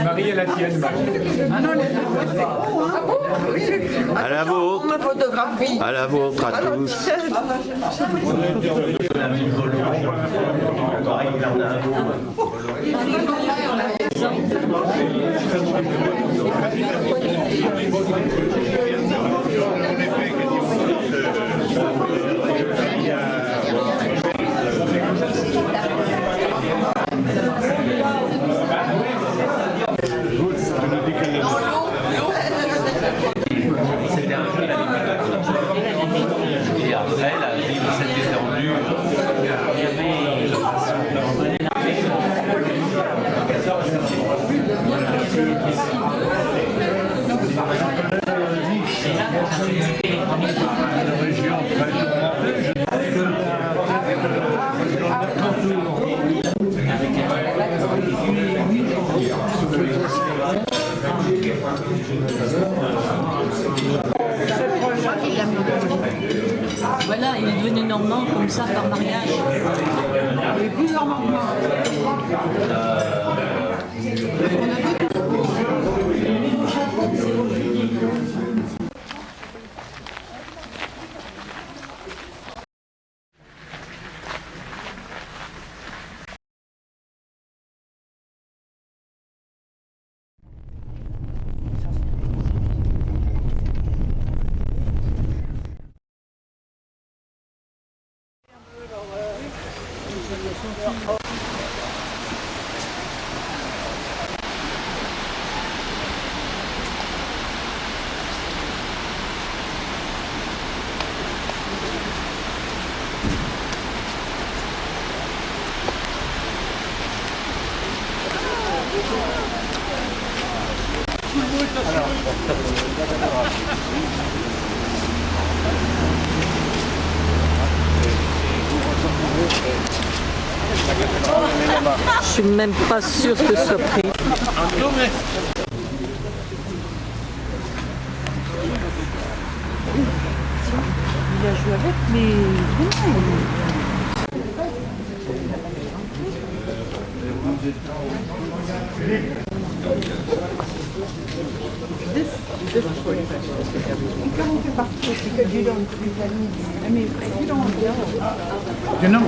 Marie est la tienne, Marie. À la vôtre. À la vôtre à tous. Et après, la ville s'est étendue. Voilà, il est devenu normand comme ça par mariage. Il est plus normand. Je suis même pas sûre que ce soit pris. Il a joué avec, mais Comment on fait partie aussi que du long, plus famille. Mais du long, bien. Non.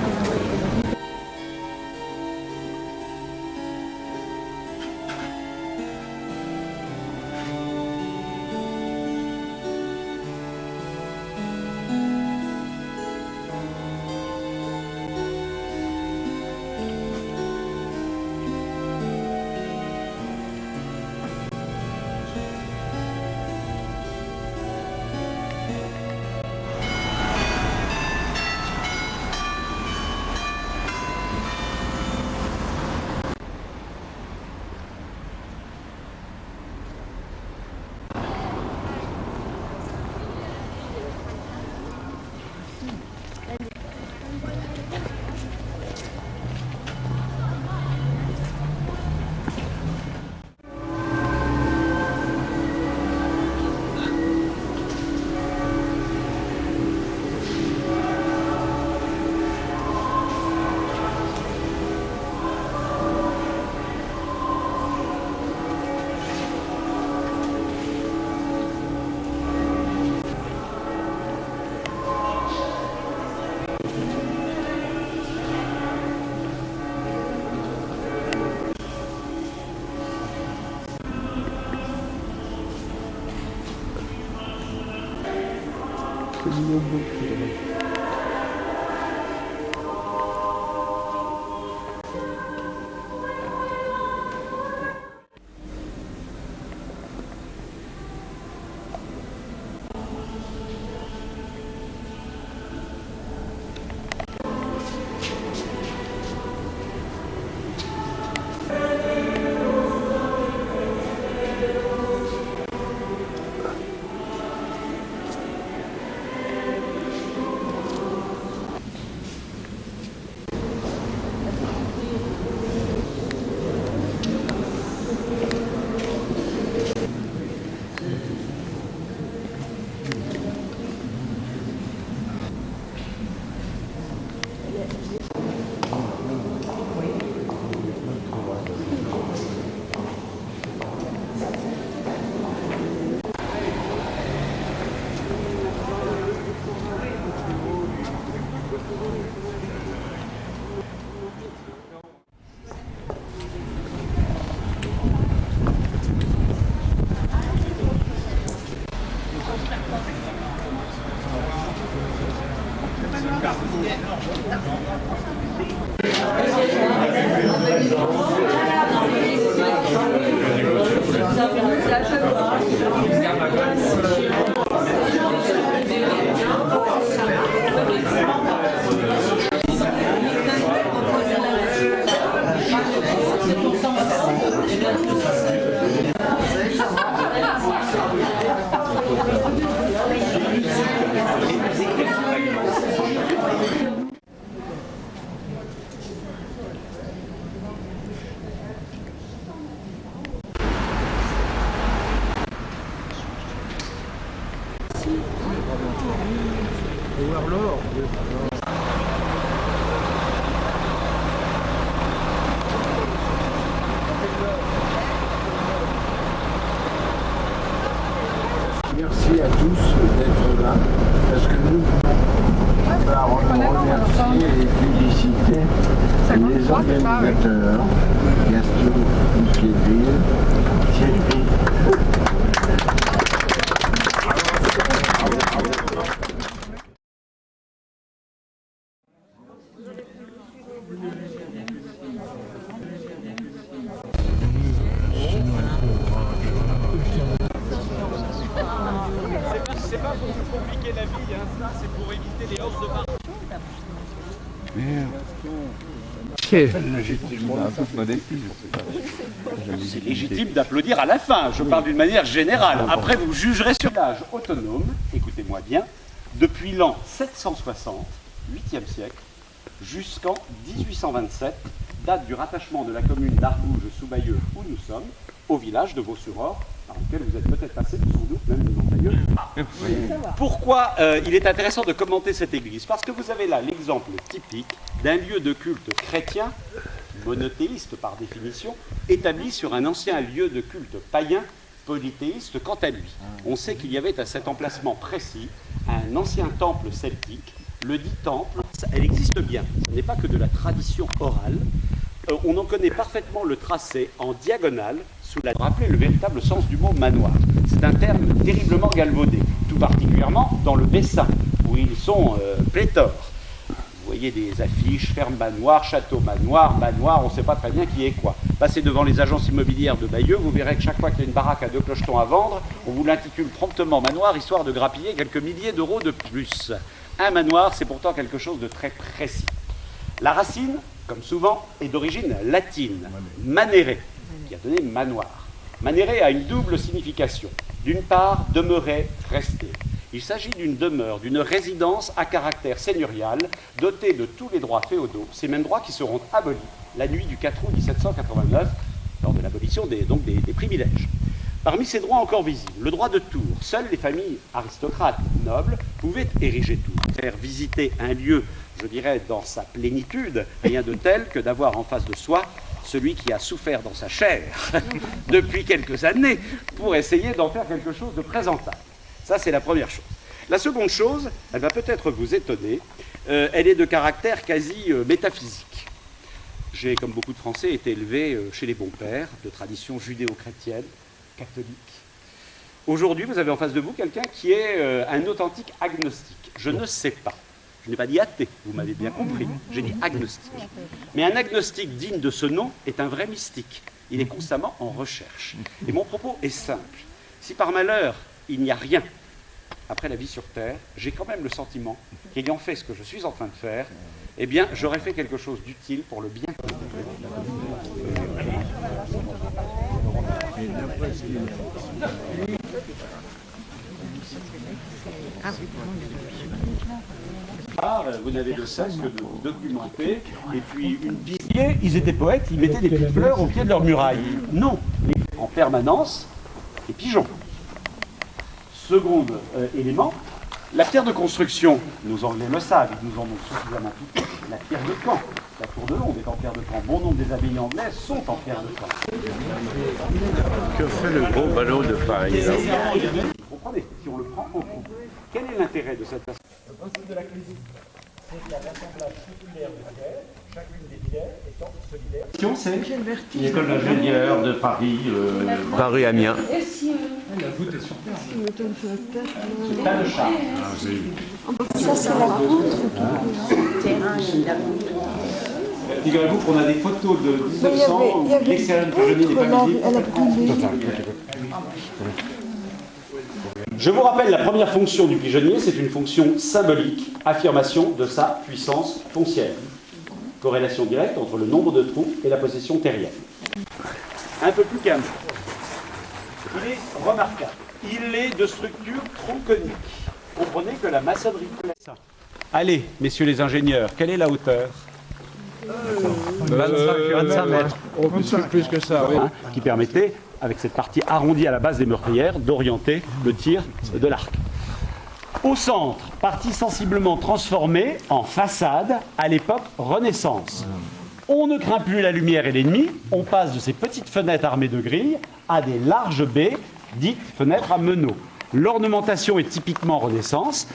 Merci à tous d'être là, parce que nous remercier et féliciter les organisateurs, Gaston Michel, Thierry. C'est pas pour vous compliquer la vie, hein, ça, c'est pour éviter les hausses de marge. C'est légitime d'applaudir à la fin, je parle d'une manière générale. Après, vous jugerez sur l'âge autonome, écoutez-moi bien, depuis l'an 760, 8e siècle, jusqu'en 1827, date du rattachement de la commune d'Argouges sous Bayeux, où nous sommes, au village de Vaux-sur-Orge, par lequel vous êtes peut-être passé, sans doute même devant Bayeux. Pourquoi il est intéressant de commenter cette église? Parce que vous avez là l'exemple typique d'un lieu de culte chrétien, monothéiste par définition, établi sur un ancien lieu de culte païen, polythéiste quant à lui. On sait qu'il y avait à cet emplacement précis un ancien temple celtique. Le dit temple, elle existe bien, ce n'est pas que de la tradition orale. On en connaît parfaitement le tracé en diagonale, sous la... Rappelez le véritable sens du mot manoir. C'est un terme terriblement galvaudé, tout particulièrement dans le Bessin, où ils sont pléthores. Vous voyez des affiches, ferme manoir, château manoir, manoir, on ne sait pas très bien qui est quoi. Passez devant les agences immobilières de Bayeux, vous verrez que chaque fois qu'il y a une baraque à 2 clochetons à vendre, on vous l'intitule promptement manoir, histoire de grappiller quelques milliers d'euros de plus. Un manoir, c'est pourtant quelque chose de très précis. La racine, comme souvent, est d'origine latine, manere, qui a donné manoir. Manere a une double signification. D'une part, demeurer, rester. Il s'agit d'une demeure, d'une résidence à caractère seigneurial, dotée de tous les droits féodaux, ces mêmes droits qui seront abolis la nuit du 4 août 1789, lors de l'abolition des privilèges. Parmi ces droits encore visibles, le droit de tour. Seules les familles aristocrates nobles pouvaient ériger tour. Faire visiter un lieu, je dirais, dans sa plénitude, rien de tel que d'avoir en face de soi celui qui a souffert dans sa chair depuis quelques années pour essayer d'en faire quelque chose de présentable. Ça, c'est la première chose. La seconde chose, elle va peut-être vous étonner, elle est de caractère quasi métaphysique. J'ai, comme beaucoup de Français, été élevé chez les bons pères, de tradition judéo-chrétienne, catholique. Aujourd'hui, vous avez en face de vous quelqu'un qui est un authentique agnostique. Je ne sais pas. Je n'ai pas dit athée, vous m'avez bien compris. J'ai dit agnostique. Mais un agnostique digne de ce nom est un vrai mystique. Il est constamment en recherche. Et mon propos est simple. Si par malheur, il n'y a rien après la vie sur Terre, j'ai quand même le sentiment qu'ayant fait ce que je suis en train de faire, eh bien, j'aurais fait quelque chose d'utile pour le bien commun. Vous n'avez de cesse que de vous documenter. Et puis, une pilier, ils étaient poètes, ils mettaient des petites fleurs au pied de leur muraille. Non, en permanence, les pigeons. Second élément, la pierre de construction, nos Anglais le savent, ils nous en ont suffisamment tout. La pierre de Caen, la tour de Londres est en pierre de Caen. Bon nombre des abbayes anglaises sont en pierre de Caen. Que fait le gros ballot de Paris là? Vous comprenez, si on le prend en compte, quel est l'intérêt de cette personne? Le principe de la cuisine, c'est qu'il y a l'assemblage circulaire de pierres, chacune des pierres étant solidaire. C'est l'école d'ingénieurs de Paris. Paris-Amiens. La voûte est sur terre. C'est pas le char. Ça, c'est la poutre. Figurez-vous qu'on a des photos de Mais 1900 il y avait l'extérieur du Pigeonnier n'est pas visible. elle a brûlé. Je vous rappelle la première fonction du pigeonnier, c'est une fonction symbolique, affirmation de sa puissance foncière. Corrélation directe entre le nombre de trous et la possession terrienne. Un peu plus calme. Il est remarquable. Il est de structure tronconique. Comprenez que la maçonnerie ça. Allez, messieurs les ingénieurs, quelle est la hauteur 25 mètres. Oh, plus que ça, oui. Qui permettait, avec cette partie arrondie à la base des meurtrières, d'orienter le tir de l'arc. Au centre, partie sensiblement transformée en façade à l'époque Renaissance. On ne craint plus la lumière et l'ennemi, on passe de ces petites fenêtres armées de grilles à des larges baies, dites fenêtres à meneaux. L'ornementation est typiquement Renaissance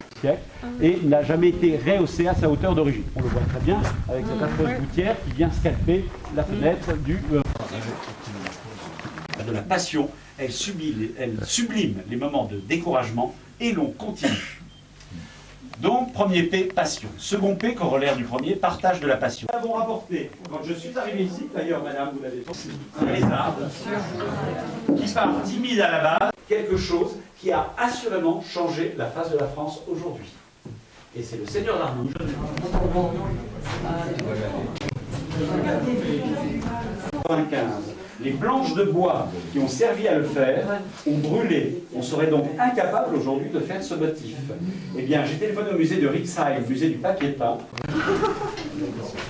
et n'a jamais été rehaussée à sa hauteur d'origine. On le voit très bien avec cette affreuse gouttière qui vient scalper la fenêtre de la passion. Elle sublime les moments de découragement et l'on continue. Donc, premier P, passion. Second P, corollaire du premier, partage de la passion. Nous avons rapporté, quand je suis arrivé ici, d'ailleurs, madame, vous l'avez fait, un lézard, qui part timide à la base, quelque chose qui a assurément changé la face de la France aujourd'hui. Et c'est le seigneur d'Arnouge. 95. Les planches de bois qui ont servi à le faire ont brûlé. On serait donc incapable aujourd'hui de faire ce motif. Eh bien, j'ai téléphoné au musée de Rixheim, musée du papier peint.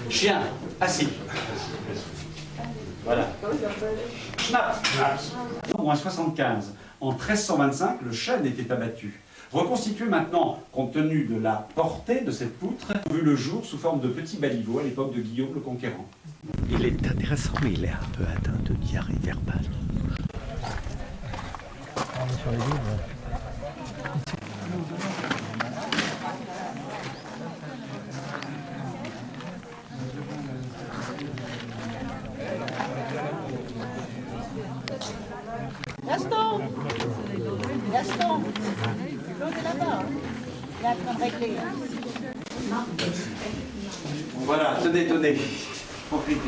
Chien, assis. Voilà. Schnapp. Moins 75. En 1325, le chêne était abattu. Reconstitué maintenant, compte tenu de la portée de cette poutre, a vu le jour sous forme de petits baliveaux à l'époque de Guillaume le Conquérant. Il est intéressant, mais il est un peu atteint de diarrhée verbale. Gaston, l'autre est là-bas. Il est en train de régler. Voilà, tenez. Profitez.